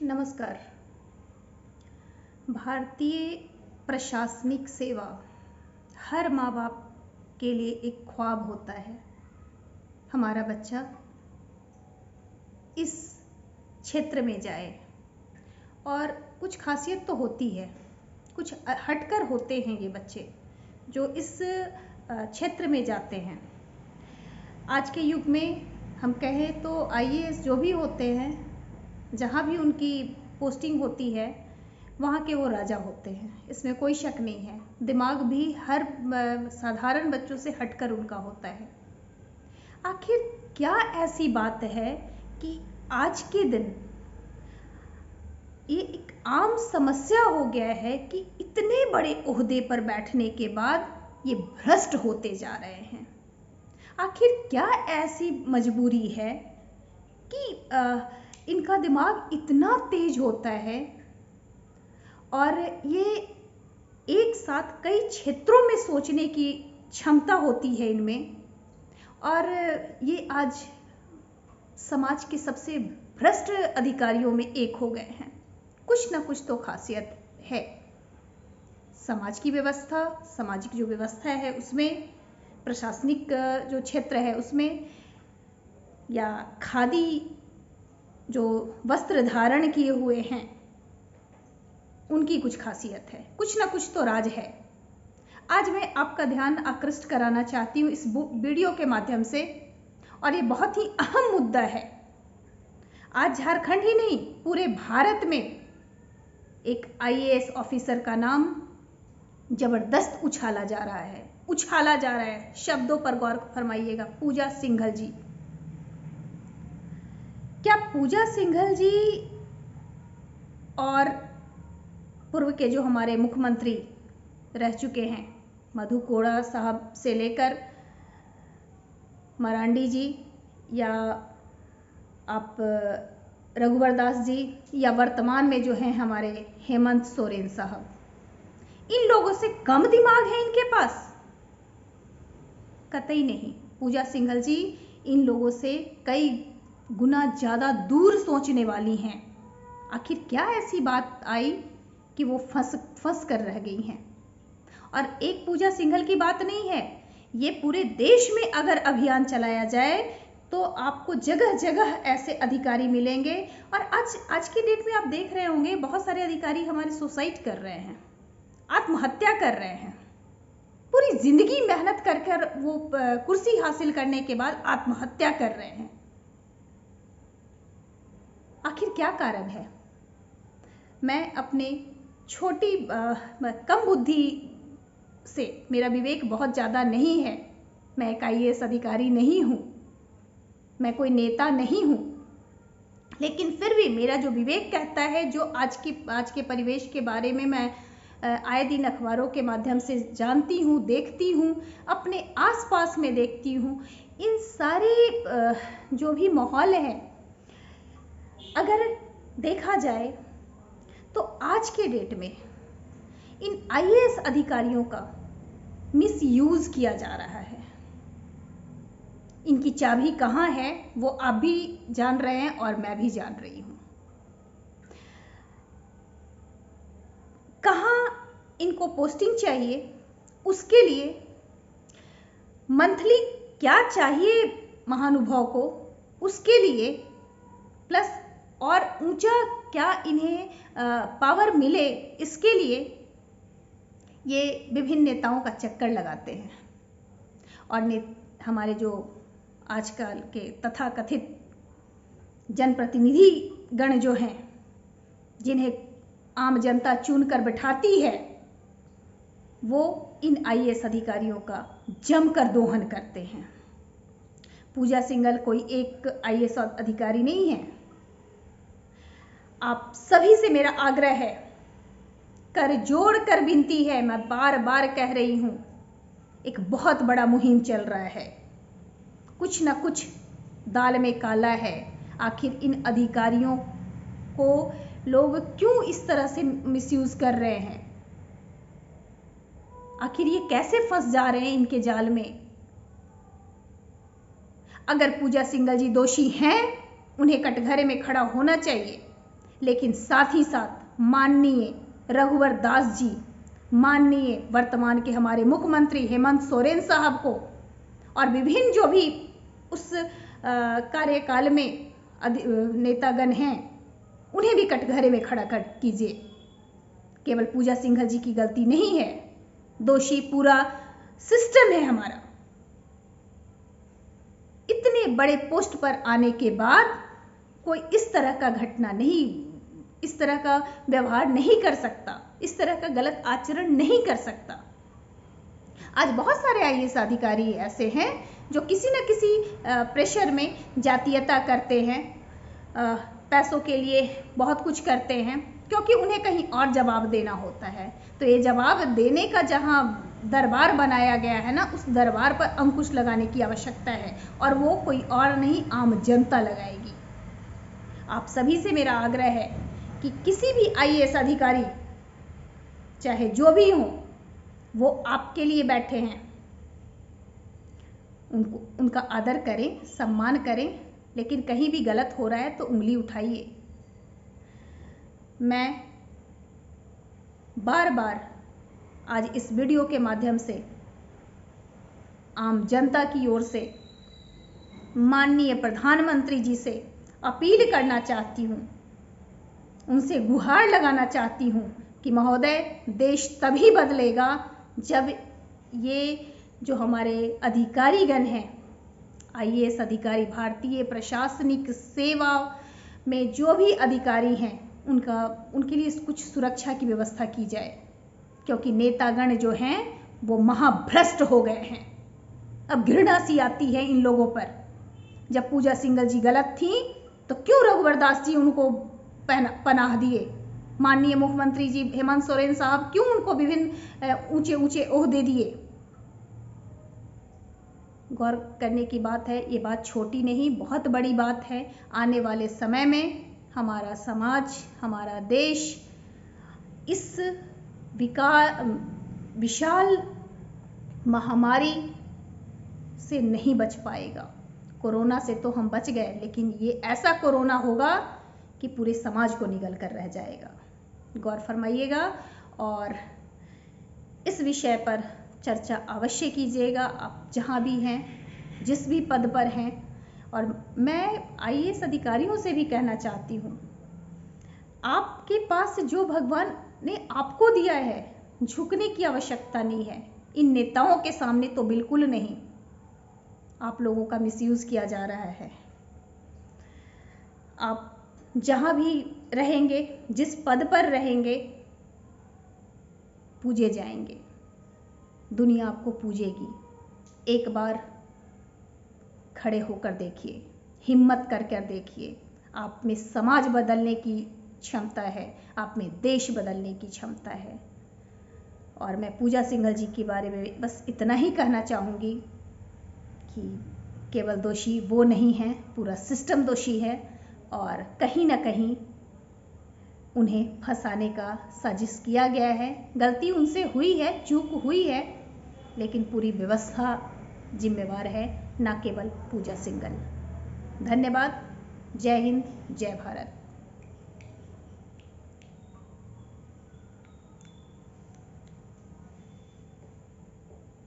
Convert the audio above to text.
नमस्कार। भारतीय प्रशासनिक सेवा हर माँ बाप के लिए एक ख्वाब होता है। हमारा बच्चा इस क्षेत्र में जाए और कुछ खासियत तो होती है, कुछ हटकर होते हैं ये बच्चे जो इस क्षेत्र में जाते हैं। आज के युग में हम कहें तो आईएएस जो भी होते हैं, जहाँ भी उनकी पोस्टिंग होती है वहाँ के वो राजा होते हैं, इसमें कोई शक नहीं है। दिमाग भी हर साधारण बच्चों से हटकर उनका होता है। आखिर क्या ऐसी बात है कि आज के दिन ये एक आम समस्या हो गया है कि इतने बड़े ओहदे पर बैठने के बाद ये भ्रष्ट होते जा रहे हैं। आखिर क्या ऐसी मजबूरी है कि इनका दिमाग इतना तेज होता है और ये एक साथ कई क्षेत्रों में सोचने की क्षमता होती है इनमें, और ये आज समाज के सबसे भ्रष्ट अधिकारियों में एक हो गए हैं। कुछ ना कुछ तो खासियत है। समाज की व्यवस्था, सामाजिक जो व्यवस्था है उसमें, प्रशासनिक जो क्षेत्र है उसमें, या खादी जो वस्त्र धारण किए हुए हैं उनकी कुछ खासियत है। कुछ ना कुछ तो राज है। आज मैं आपका ध्यान आकृष्ट कराना चाहती हूँ इस वीडियो के माध्यम से, और ये बहुत ही अहम मुद्दा है। आज झारखंड ही नहीं, पूरे भारत में एक आईएएस ऑफिसर का नाम जबरदस्त उछाला जा रहा है। शब्दों पर गौर फरमाइएगा। पूजा सिंघल जी। क्या पूजा सिंघल जी और पूर्व के जो हमारे मुख्यमंत्री रह चुके हैं, मधु कोड़ा साहब से लेकर मरांडी जी, या आप रघुवर दास जी, या वर्तमान में जो हैं हमारे हेमंत सोरेन साहब, इन लोगों से कम दिमाग है इनके पास? कतई नहीं। पूजा सिंघल जी इन लोगों से कई गुना ज़्यादा दूर सोचने वाली हैं। आखिर क्या ऐसी बात आई कि वो फंस कर रह गई हैं? और एक पूजा सिंघल की बात नहीं है, ये पूरे देश में अगर अभियान चलाया जाए तो आपको जगह जगह ऐसे अधिकारी मिलेंगे। और आज की डेट में आप देख रहे होंगे बहुत सारे अधिकारी हमारे सुसाइड कर रहे हैं, आत्महत्या कर रहे हैं। पूरी जिंदगी मेहनत कर वो कुर्सी हासिल करने के बाद आत्महत्या कर रहे हैं। आखिर क्या कारण है? मैं अपने छोटी कम बुद्धि से, मेरा विवेक बहुत ज़्यादा नहीं है, मैं एक आईएएस अधिकारी नहीं हूँ, मैं कोई नेता नहीं हूँ, लेकिन फिर भी मेरा जो विवेक कहता है, जो आज के परिवेश के बारे में मैं आए दिन अखबारों के माध्यम से जानती हूँ, देखती हूँ, अपने आसपास में देखती हूँ, इन सारे जो भी माहौल है, अगर देखा जाए तो आज के डेट में इन आईएएस अधिकारियों का मिसयूज किया जा रहा है। इनकी चाबी कहाँ है वो आप भी जान रहे हैं और मैं भी जान रही हूँ। कहाँ इनको पोस्टिंग चाहिए, उसके लिए मंथली क्या चाहिए महानुभाव को, उसके लिए प्लस और ऊंचा क्या इन्हें पावर मिले, इसके लिए ये विभिन्न नेताओं का चक्कर लगाते हैं। और हमारे जो आजकल के तथाकथित जनप्रतिनिधि गण जो हैं, जिन्हें आम जनता चुनकर बैठाती है, वो इन आईएएस अधिकारियों का जमकर दोहन करते हैं। पूजा सिंघल कोई एक आईएएस अधिकारी नहीं है। आप सभी से मेरा आग्रह है, कर जोड़ कर विनती है, मैं बार बार कह रही हूं, एक बहुत बड़ा मुहिम चल रहा है, कुछ ना कुछ दाल में काला है। आखिर इन अधिकारियों को लोग क्यों इस तरह से मिसयूज कर रहे हैं? आखिर ये कैसे फंस जा रहे हैं इनके जाल में? अगर पूजा सिंघल जी दोषी हैं, उन्हें कटघरे में खड़ा होना चाहिए, लेकिन साथ ही साथ माननीय रघुवर दास जी, माननीय वर्तमान के हमारे मुख्यमंत्री हेमंत सोरेन साहब को और विभिन्न जो भी उस कार्यकाल में नेतागण हैं, उन्हें भी कटघरे में खड़ा कर कीजिए। केवल पूजा सिंघल जी की गलती नहीं है, दोषी पूरा सिस्टम है हमारा। इतने बड़े पोस्ट पर आने के बाद कोई इस तरह का घटना नहीं, इस तरह का व्यवहार नहीं कर सकता, इस तरह का गलत आचरण नहीं कर सकता। आज बहुत सारे आईएएस अधिकारी ऐसे हैं जो किसी न किसी प्रेशर में जातीयता करते हैं, पैसों के लिए बहुत कुछ करते हैं, क्योंकि उन्हें कहीं और जवाब देना होता है। तो ये जवाब देने का जहां दरबार बनाया गया है ना, उस दरबार पर अंकुश लगाने की आवश्यकता है, और वो कोई और नहीं, आम जनता लगाएगी। आप सभी से मेरा आग्रह है कि किसी भी आईएएस अधिकारी चाहे जो भी हो, वो आपके लिए बैठे हैं, उनका आदर करें, सम्मान करें, लेकिन कहीं भी गलत हो रहा है तो उंगली उठाइए। मैं बार बार आज इस वीडियो के माध्यम से आम जनता की ओर से माननीय प्रधानमंत्री जी से अपील करना चाहती हूँ, उनसे गुहार लगाना चाहती हूँ कि महोदय, देश तभी बदलेगा जब ये जो हमारे अधिकारीगण हैं, आईएएस अधिकारी, भारतीय प्रशासनिक सेवा में जो भी अधिकारी हैं, उनके लिए कुछ सुरक्षा की व्यवस्था की जाए, क्योंकि नेतागण जो हैं वो महाभ्रष्ट हो गए हैं। अब घृणा सी आती है इन लोगों पर। जब पूजा सिंघल जी गलत थी तो क्यों रघुवर दास जी उनको पनाह दिए? माननीय मुख्यमंत्री जी हेमंत सोरेन साहब क्यों उनको विभिन्न ऊंचे ऊंचे ओहदे दिए? गौर करने की बात है, ये बात छोटी नहीं, बहुत बड़ी बात है। आने वाले समय में हमारा समाज, हमारा देश इस विशाल महामारी से नहीं बच पाएगा। कोरोना से तो हम बच गए, लेकिन ये ऐसा कोरोना होगा कि पूरे समाज को निगल कर रह जाएगा। गौर फरमाइएगा और इस विषय पर चर्चा अवश्य कीजिएगा, आप जहाँ भी हैं, जिस भी पद पर हैं। और मैं आईएएस अधिकारियों से भी कहना चाहती हूँ, आपके पास जो भगवान ने आपको दिया है, झुकने की आवश्यकता नहीं है। इन नेताओं के सामने तो बिल्कुल नहीं। आप लोगों का मिसयूज किया जा रहा है। आप जहाँ भी रहेंगे, जिस पद पर रहेंगे, पूजे जाएंगे, दुनिया आपको पूजेगी। एक बार खड़े होकर देखिए, हिम्मत कर देखिए। आप में समाज बदलने की क्षमता है, आप में देश बदलने की क्षमता है। और मैं पूजा सिंघल जी के बारे में बस इतना ही कहना चाहूँगी कि केवल दोषी वो नहीं है, पूरा सिस्टम दोषी है, और कहीं ना कहीं उन्हें फंसाने का साजिश किया गया है। गलती उनसे हुई है, चूक हुई है, लेकिन पूरी व्यवस्था जिम्मेवार है, ना केवल पूजा सिंघल। धन्यवाद। जय हिंद, जय भारत।